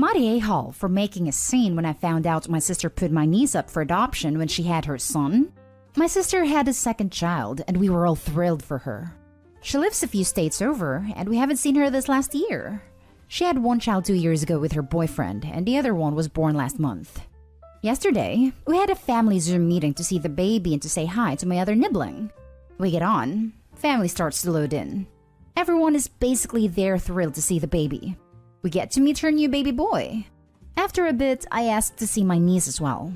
I'm at a-hole for making a scene when I found out my sister put my niece up for adoption when she had her son. My sister had a second child, and we were all thrilled for her. She lives a few states over, and we haven't seen her this last year. She had one child 2 years ago with her boyfriend, and the other one was born last month. Yesterday, we had a family Zoom meeting to see the baby and to say hi to my other nibbling. We get on, family starts to load in. Everyone is basically there thrilled to see the baby. We get to meet her new baby boy. After a bit, I asked to see my niece as well.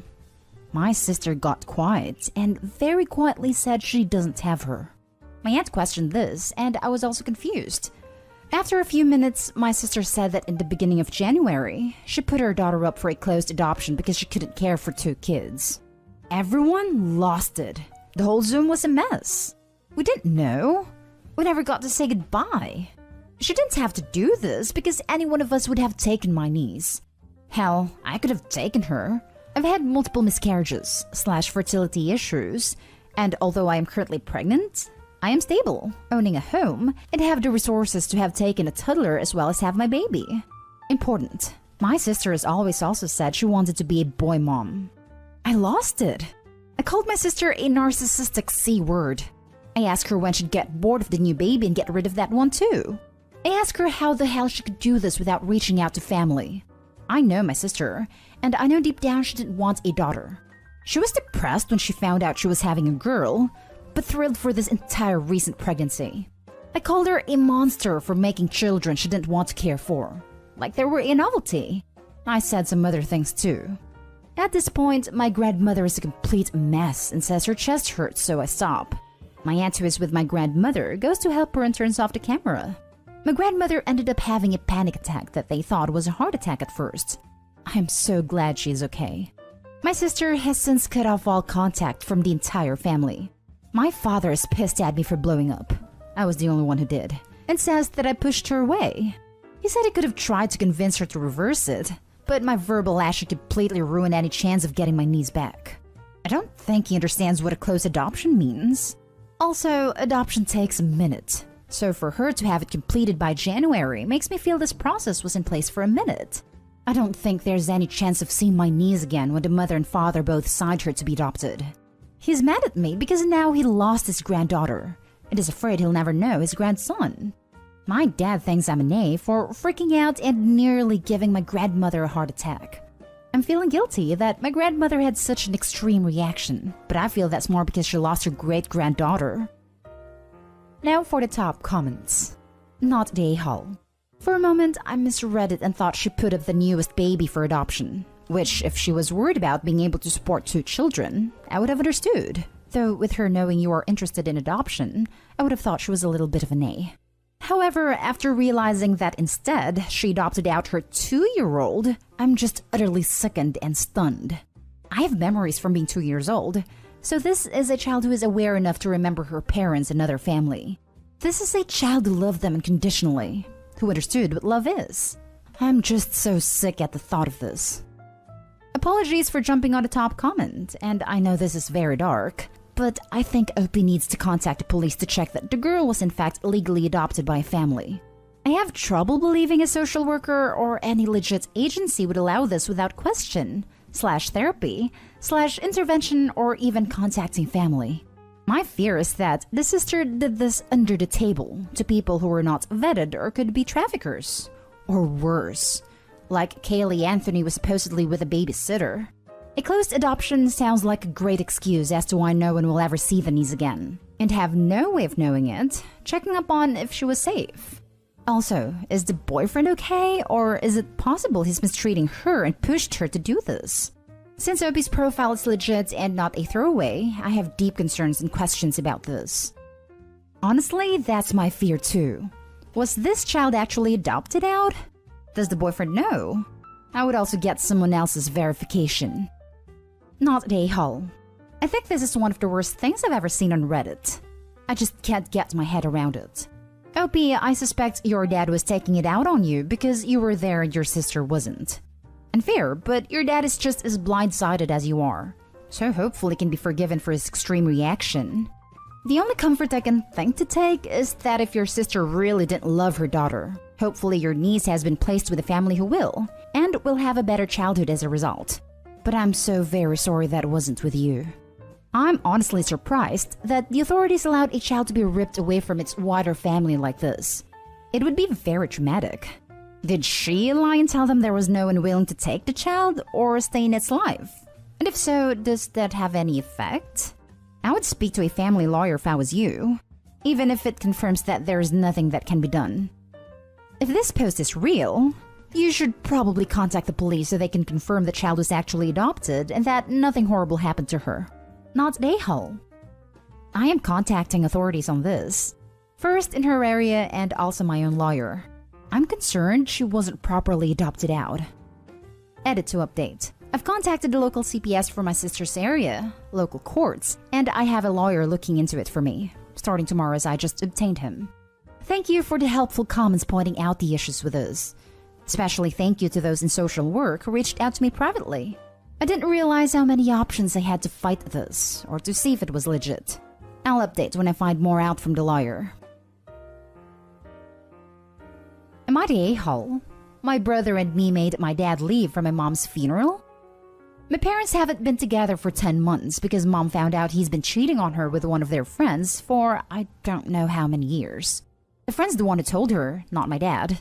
My sister got quiet and very quietly said she doesn't have her. My aunt questioned this, and I was also confused. After a few minutes, my sister said that in the beginning of January, she put her daughter up for a closed adoption because she couldn't care for 2 kids. Everyone lost it. The whole Zoom was a mess. We didn't know. We never got to say goodbye. She didn't have to do this because any one of us would have taken my niece. Hell, I could have taken her. I've had multiple miscarriages / fertility issues, and although I am currently pregnant, I am stable, owning a home, and have the resources to have taken a toddler as well as have my baby. Important. My sister has always also said she wanted to be a boy mom. I lost it. I called my sister a narcissistic C word. I asked her when she'd get bored of the new baby and get rid of that one too. I asked her how the hell she could do this without reaching out to family. I know my sister, and I know deep down she didn't want a daughter. She was depressed when she found out she was having a girl, but thrilled for this entire recent pregnancy. I called her a monster for making children she didn't want to care for, like they were a novelty. I said some other things too. At this point, my grandmother is a complete mess and says her chest hurts, so I stop. My aunt, who is with my grandmother, goes to help her and turns off the camera. My grandmother ended up having a panic attack that they thought was a heart attack at first. I'm so glad she's okay. My sister has since cut off all contact from the entire family. My father is pissed at me for blowing up. I was the only one who did, and says that I pushed her away. He said I could have tried to convince her to reverse it, but my verbal action completely ruined any chance of getting my niece back. I don't think he understands what a close adoption means. Also, adoption takes a minute. So for her to have it completed by January makes me feel this process was in place for a minute. I don't think there's any chance of seeing my niece again when the mother and father both signed her to be adopted. He's mad at me because now he lost his granddaughter and is afraid he'll never know his grandson. My dad thinks I'm an A for freaking out and nearly giving my grandmother a heart attack. I'm feeling guilty that my grandmother had such an extreme reaction, but I feel that's more because she lost her great-granddaughter. Now for the top comments. Not the a-hole. For a moment, I misread it and thought she put up the newest baby for adoption, which, if she was worried about being able to support 2 children, I would have understood. Though with her knowing you are interested in adoption, I would have thought she was a little bit of an A. However, after realizing that instead she adopted out her 2-year-old, I'm just utterly sickened and stunned. I have memories from being 2 years old, so this is a child who is aware enough to remember her parents and other family. This is a child who loved them unconditionally, who understood what love is. I'm just so sick at the thought of this. Apologies for jumping on the top comment, and I know this is very dark, but I think OP needs to contact the police to check that the girl was in fact legally adopted by a family. I have trouble believing a social worker or any legit agency would allow this without question, /therapy, /intervention, or even contacting family. My fear is that the sister did this under the table to people who were not vetted or could be traffickers. Or worse, like Kaylee Anthony was supposedly with a babysitter. A closed adoption sounds like a great excuse as to why no one will ever see the niece again, and have no way of knowing it, checking up on if she was safe. Also, is the boyfriend okay, or is it possible he's mistreating her and pushed her to do this? Since Opie's profile is legit and not a throwaway, I have deep concerns and questions about this. Honestly, that's my fear too. Was this child actually adopted out? Does the boyfriend know? I would also get someone else's verification. Not a hole. I think this is one of the worst things I've ever seen on Reddit. I just can't get my head around it. OP, I suspect your dad was taking it out on you because you were there and your sister wasn't. Unfair, but your dad is just as blindsided as you are, so hopefully can be forgiven for his extreme reaction. The only comfort I can think to take is that if your sister really didn't love her daughter, Hopefully your niece has been placed with a family who will, and will have a better childhood as a result. But I'm so very sorry that wasn't with you. I'm honestly surprised that the authorities allowed a child to be ripped away from its wider family like this. It would be very traumatic. Did she lie and tell them there was no one willing to take the child or stay in its life? And if so, does that have any effect? I would speak to a family lawyer if I was you, even if it confirms that there is nothing that can be done. If this post is real, you should probably contact the police so they can confirm the child was actually adopted and that nothing horrible happened to her. Not a-hole. I am contacting authorities on this. First in her area and also my own lawyer. I'm concerned she wasn't properly adopted out. Edit to update. I've contacted the local CPS for my sister's area, local courts, and I have a lawyer looking into it for me, starting tomorrow as I just obtained him. Thank you for the helpful comments pointing out the issues with us. Especially thank you to those in social work who reached out to me privately. I didn't realize how many options I had to fight this, or to see if it was legit. I'll update when I find more out from the lawyer. Am I the a-hole? My brother and me made my dad leave for my mom's funeral? My parents haven't been together for 10 months because mom found out he's been cheating on her with one of their friends for I don't know how many years. The friend's the one who told her, not my dad.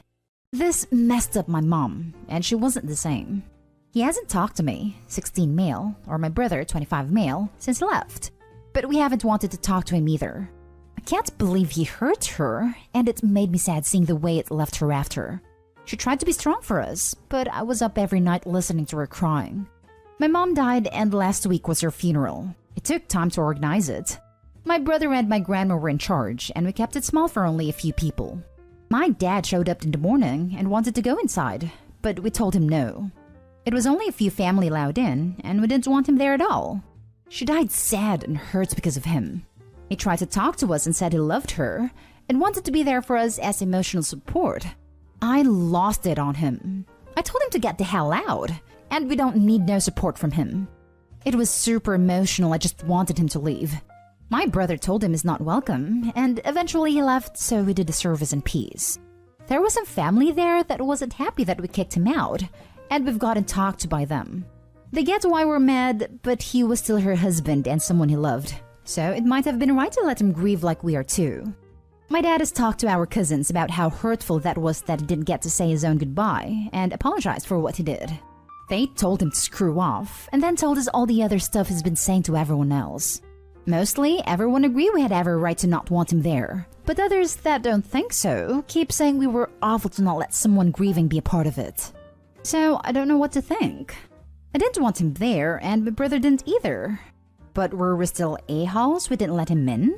This messed up my mom, and she wasn't the same. He hasn't talked to me, 16 male, or my brother, 25 male, since he left. But we haven't wanted to talk to him either. I can't believe he hurt her, and it made me sad seeing the way it left her after. She tried to be strong for us, but I was up every night listening to her crying. My mom died, and last week was her funeral. It took time to organize it. My brother and my grandma were in charge, and we kept it small for only a few people. My dad showed up in the morning and wanted to go inside, but we told him no. It was only a few family allowed in, and we didn't want him there at all. She died sad and hurt because of him. He tried to talk to us and said he loved her, and wanted to be there for us as emotional support. I lost it on him. I told him to get the hell out, and we don't need no support from him. It was super emotional, I just wanted him to leave. My brother told him he's not welcome, and eventually he left, so we did the service in peace. There was some family there that wasn't happy that we kicked him out, and we've gotten talked to by them. They get why we're mad, but he was still her husband and someone he loved, so it might have been right to let him grieve like we are too. My dad has talked to our cousins about how hurtful that was that he didn't get to say his own goodbye, and apologized for what he did. They told him to screw off, and then told us all the other stuff he's been saying to everyone else. Mostly, everyone agreed we had every right to not want him there, but others that don't think so keep saying we were awful to not let someone grieving be a part of it. So, I don't know what to think. I didn't want him there, and my brother didn't either. But were we still a-holes we didn't let him in?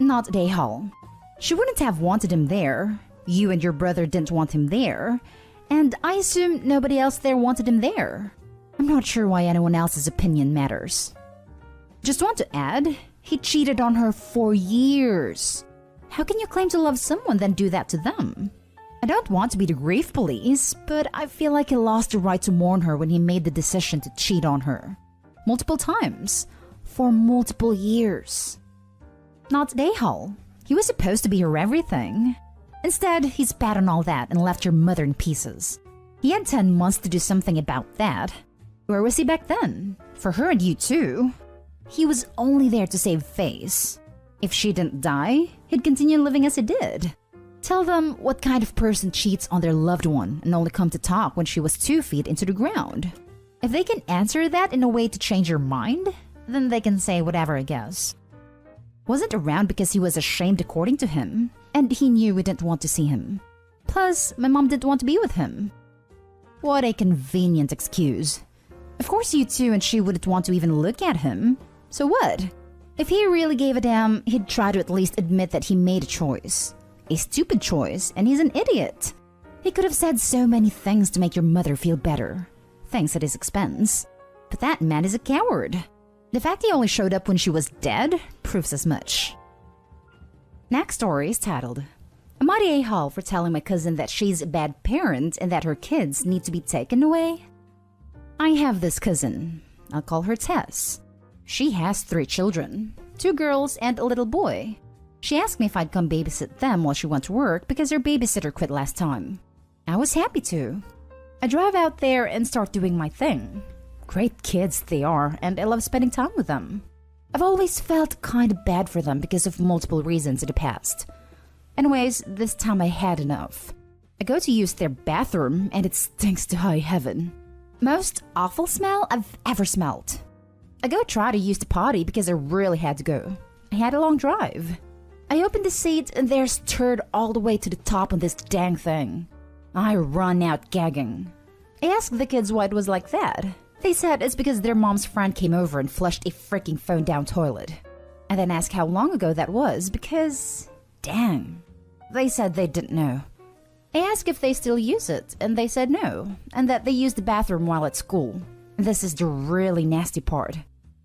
Not a-hole. She wouldn't have wanted him there. You and your brother didn't want him there. And I assume nobody else there wanted him there. I'm not sure why anyone else's opinion matters. Just want to add, he cheated on her for years. How can you claim to love someone then do that to them? I don't want to be the grief police, but I feel like he lost the right to mourn her when he made the decision to cheat on her. Multiple times. For multiple years. Not a-hole. He was supposed to be her everything. Instead, he spat on all that and left your mother in pieces. He had 10 months to do something about that. Where was he back then? For her and you too. He was only there to save face. If she didn't die, he'd continue living as he did. Tell them what kind of person cheats on their loved one and only come to talk when she was 2 feet into the ground. If they can answer that in a way to change your mind, then they can say whatever, I guess. Wasn't around because he was ashamed according to him, and he knew we didn't want to see him. Plus, my mom didn't want to be with him. What a convenient excuse. Of course you two and she wouldn't want to even look at him. So what? If he really gave a damn, he'd try to at least admit that he made a choice. A stupid choice, and he's an idiot. He could have said so many things to make your mother feel better. Things at his expense. But that man is a coward. The fact he only showed up when she was dead proves as much. Next story is titled, Am I the a-hole for telling my cousin that she's a bad parent and that her kids need to be taken away? I have this cousin. I'll call her Tess. She has 3 children, 2 girls and a little boy. She asked me if I'd come babysit them while she went to work because her babysitter quit last time. I was happy to. I drive out there and start doing my thing. Great kids they are, and I love spending time with them. I've always felt kind of bad for them because of multiple reasons in the past. Anyways, this time I had enough. I go to use their bathroom and it stinks to high heaven. Most awful smell I've ever smelled. I go try to use the potty because I really had to go. I had a long drive. I open the seat and there's turd all the way to the top on this dang thing. I run out gagging. I asked the kids why it was like that. They said it's because their mom's friend came over and flushed a freaking phone down toilet. I then asked how long ago that was because, dang. They said they didn't know. I asked if they still use it, and they said no, and that they use the bathroom while at school. This is the really nasty part.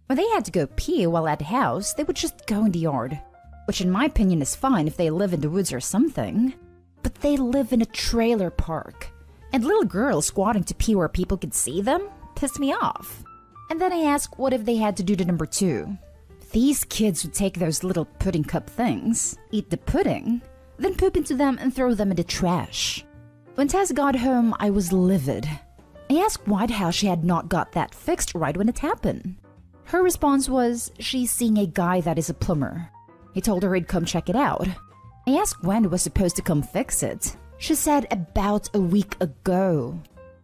When they had to go pee while at the house, they would just go in the yard. Which in my opinion is fine if they live in the woods or something. But they live in a trailer park. And little girls squatting to pee where people could see them pissed me off. And then I asked what if they had to do the number 2. These kids would take those little pudding cup things, eat the pudding, then poop into them and throw them in the trash. When Tess got home, I was livid. I asked White how she had not got that fixed right when it happened. Her response was she's seeing a guy that is a plumber. He told her he'd come check it out. I asked when he was supposed to come fix it. She said about a week ago.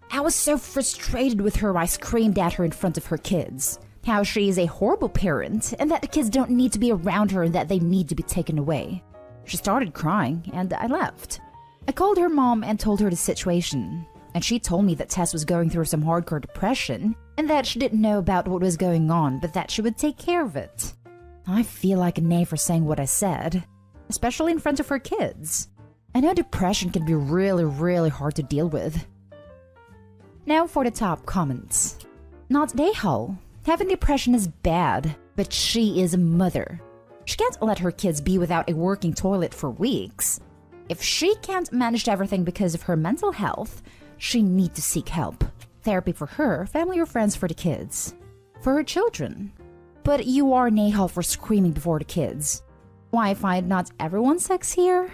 I was so frustrated with her I screamed at her in front of her kids. How she is a horrible parent and that the kids don't need to be around her and that they need to be taken away. She started crying and I left. I called her mom and told her the situation. And she told me that Tess was going through some hardcore depression and that she didn't know about what was going on but that she would take care of it. I feel like a knave for saying what I said, especially in front of her kids. I know depression can be really hard to deal with. Now for the top comments. Not Dayhall. Having depression is bad, but she is a mother. She can't let her kids be without a working toilet for weeks. If she can't manage everything because of her mental health, she needs to seek help. Therapy for her, family or friends for the kids. For her children. But you are Nahal for screaming before the kids. Why find not everyone's sex here?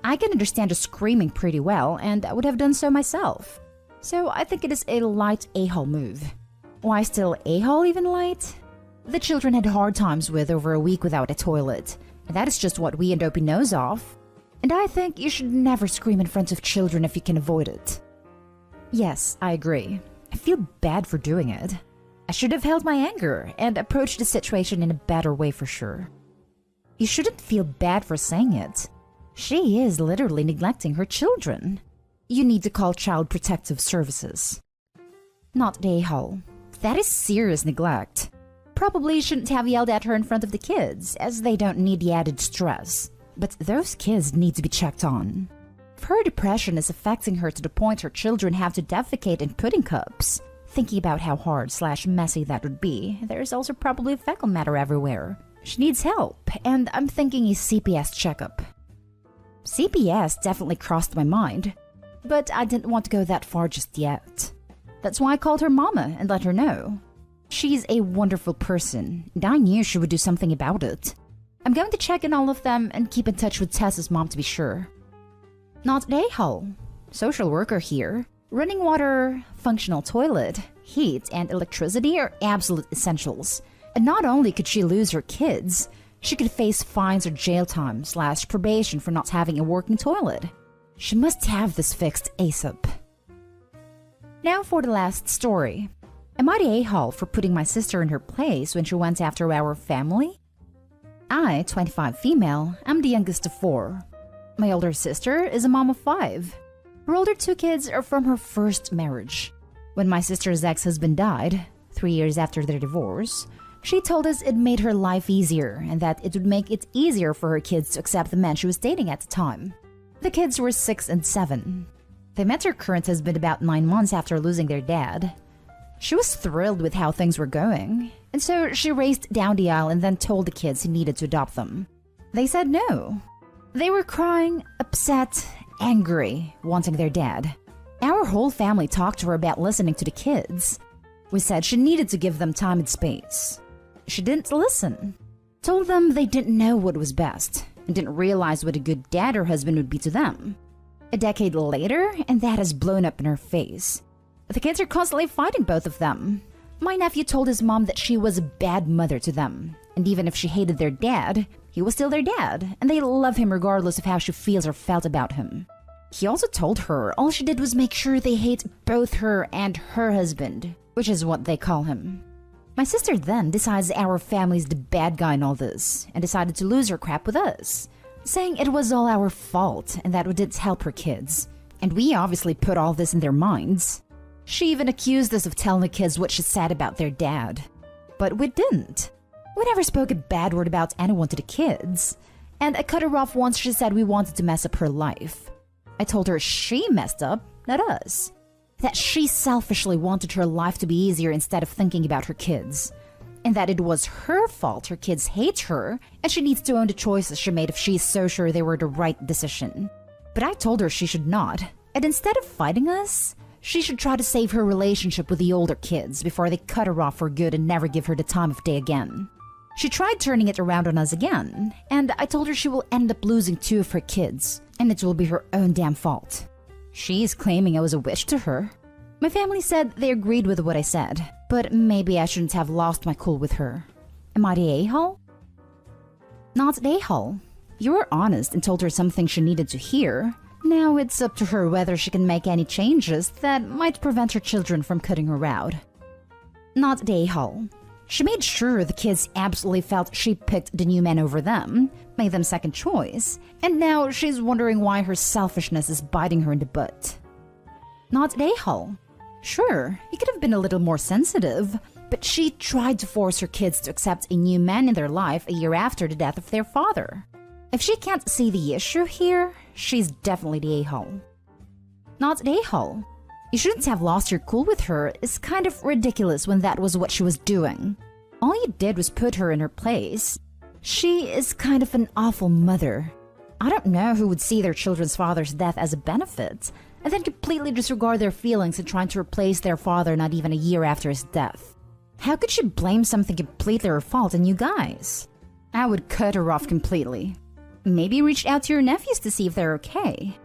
I can understand the screaming pretty well, and I would have done so myself. So I think it is a light a-hole move. Why still a-hole even light? The children had hard times with over a week without a toilet. And that is just what we and Dopey knows of. And I think you should never scream in front of children if you can avoid it. Yes, I agree. I feel bad for doing it. I should have held my anger and approached the situation in a better way for sure. You shouldn't feel bad for saying it. She is literally neglecting her children. You need to call Child Protective Services. Not Dayhall. That is serious neglect. Probably shouldn't have yelled at her in front of the kids, as they don't need the added stress. But those kids need to be checked on. If her depression is affecting her to the point her children have to defecate in pudding cups, thinking about how hard/messy that would be, there's also probably fecal matter everywhere. She needs help, and I'm thinking a CPS checkup. CPS definitely crossed my mind, but I didn't want to go that far just yet. That's why I called her mama and let her know. She's a wonderful person, and I knew she would do something about it. I'm going to check in all of them and keep in touch with Tess's mom to be sure. Not Dayhall. Social worker here. Running water, functional toilet, heat, and electricity are absolute essentials. And not only could she lose her kids, she could face fines or jail time/probation for not having a working toilet. She must have this fixed ASAP. Now for the last story. Am I the a-hole for putting my sister in her place when she went after our family? I, 25 female, am the youngest of 4. My older sister is a mom of 5. Her older 2 kids are from her first marriage. When my sister's ex-husband died, 3 years after their divorce, she told us it made her life easier and that it would make it easier for her kids to accept the man she was dating at the time. The kids were 6 and 7. They met her current husband about 9 months after losing their dad. She was thrilled with how things were going, and so she raced down the aisle and then told the kids he needed to adopt them. They said no. They were crying, upset, angry, wanting their dad. Our whole family talked to her about listening to the kids. We said she needed to give them time and space. She didn't listen. Told them they didn't know what was best, and didn't realize what a good dad her husband would be to them. A decade later, and that has blown up in her face. The kids are constantly fighting both of them. My nephew told his mom that she was a bad mother to them, and even if she hated their dad, he was still their dad, and they love him regardless of how she feels or felt about him. He also told her all she did was make sure they hate both her and her husband, which is what they call him. My sister then decides our family's the bad guy in all this, and decided to lose her crap with us, saying it was all our fault and that we didn't help her kids. And we obviously put all this in their minds. She even accused us of telling the kids what she said about their dad. But we didn't. We never spoke a bad word about anyone to the kids. And I cut her off once she said we wanted to mess up her life. I told her she messed up, not us. That she selfishly wanted her life to be easier instead of thinking about her kids. And that it was her fault her kids hate her, and she needs to own the choices she made if she's so sure they were the right decision. But I told her she should not. And instead of fighting us, she should try to save her relationship with the older kids before they cut her off for good and never give her the time of day again. She tried turning it around on us again, and I told her she will end up losing 2 of her kids, and it will be her own damn fault. She's claiming I was a witch to her. My family said they agreed with what I said, but maybe I shouldn't have lost my cool with her. Am I the a-hole? Not the a-hole. You were honest and told her something she needed to hear. Now it's up to her whether she can make any changes that might prevent her children from cutting her out. Not the a-hole. She made sure the kids absolutely felt she picked the new man over them, made them second choice, and now she's wondering why her selfishness is biting her in the butt. Not the a-hole. Sure, he could have been a little more sensitive, but she tried to force her kids to accept a new man in their life a year after the death of their father. If she can't see the issue here, she's definitely the a-hole. Not the a-hole. You shouldn't have lost your cool with her is kind of ridiculous when that was what she was doing. All you did was put her in her place. She is kind of an awful mother. I don't know who would see their children's father's death as a benefit, and then completely disregard their feelings in trying to replace their father not even a year after his death. How could she blame something completely her fault on you guys? I would cut her off completely. Maybe reach out to your nephews to see if they're okay.